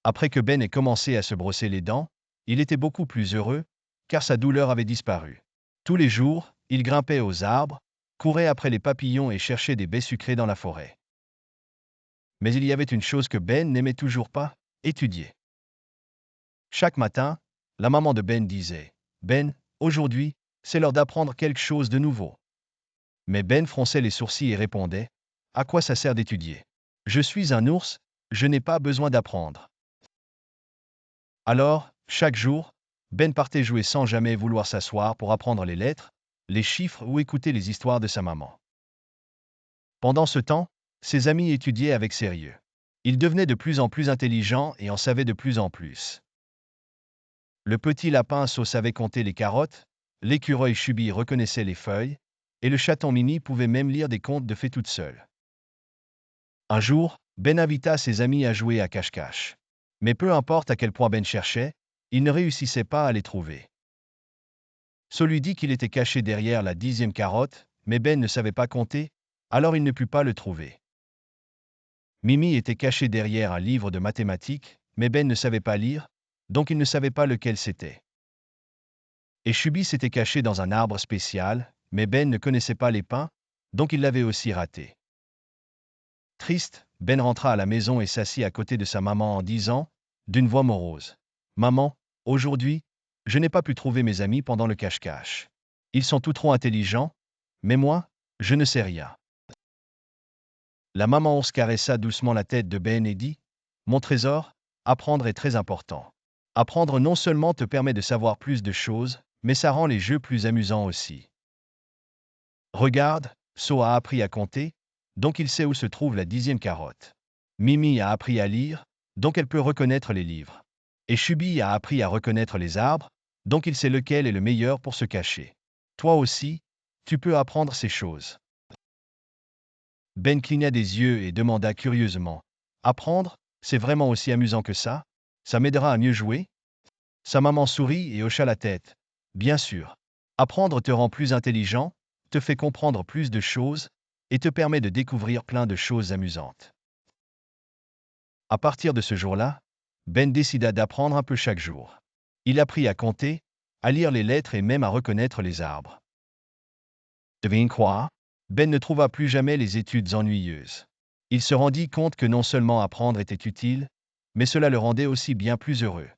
Après que Ben ait commencé à se brosser les dents, il était beaucoup plus heureux, car sa douleur avait disparu. Tous les jours, il grimpait aux arbres, courait après les papillons et cherchait des baies sucrées dans la forêt. Mais il y avait une chose que Ben n'aimait toujours pas, étudier. Chaque matin, la maman de Ben disait « Ben, aujourd'hui, c'est l'heure d'apprendre quelque chose de nouveau. » Mais Ben fronçait les sourcils et répondait « À quoi ça sert d'étudier? Je suis un ours, je n'ai pas besoin d'apprendre. » Alors, chaque jour, Ben partait jouer sans jamais vouloir s'asseoir pour apprendre les lettres, les chiffres ou écouter les histoires de sa maman. Pendant ce temps, ses amis étudiaient avec sérieux. Ils devenaient de plus en plus intelligents et en savaient de plus en plus. Le petit lapin So savait compter les carottes, l'écureuil Chubby reconnaissait les feuilles, et le chaton Mini pouvait même lire des contes de fées toute seule. Un jour, Ben invita ses amis à jouer à cache-cache. Mais peu importe à quel point Ben cherchait, il ne réussissait pas à les trouver. So lui dit qu'il était caché derrière la 10e carotte, mais Ben ne savait pas compter, alors il ne put pas le trouver. Mimi était caché derrière un livre de mathématiques, mais Ben ne savait pas lire, donc il ne savait pas lequel c'était. Et Chubby s'était caché dans un arbre spécial, mais Ben ne connaissait pas les pins, donc il l'avait aussi raté. Triste, Ben rentra à la maison et s'assit à côté de sa maman en disant, d'une voix morose, « Maman, aujourd'hui, je n'ai pas pu trouver mes amis pendant le cache-cache. Ils sont tous trop intelligents, mais moi, je ne sais rien. » La maman ours caressa doucement la tête de Ben et dit, « Mon trésor, apprendre est très important. Apprendre non seulement te permet de savoir plus de choses, mais ça rend les jeux plus amusants aussi. Regarde, So a appris à compter, donc il sait où se trouve la 10e carotte. Mimi a appris à lire, donc elle peut reconnaître les livres. Et Chubby a appris à reconnaître les arbres, donc il sait lequel est le meilleur pour se cacher. Toi aussi, tu peux apprendre ces choses. » Ben cligna des yeux et demanda curieusement, « Apprendre, c'est vraiment aussi amusant que ça? Ça m'aidera à mieux jouer? » Sa maman sourit et hocha la tête. « Bien sûr. Apprendre te rend plus intelligent, te fait comprendre plus de choses, et te permet de découvrir plein de choses amusantes. » À partir de ce jour-là, Ben décida d'apprendre un peu chaque jour. Il apprit à compter, à lire les lettres et même à reconnaître les arbres. Devinez quoi? Ben ne trouva plus jamais les études ennuyeuses. Il se rendit compte que non seulement apprendre était utile, mais cela le rendait aussi bien plus heureux.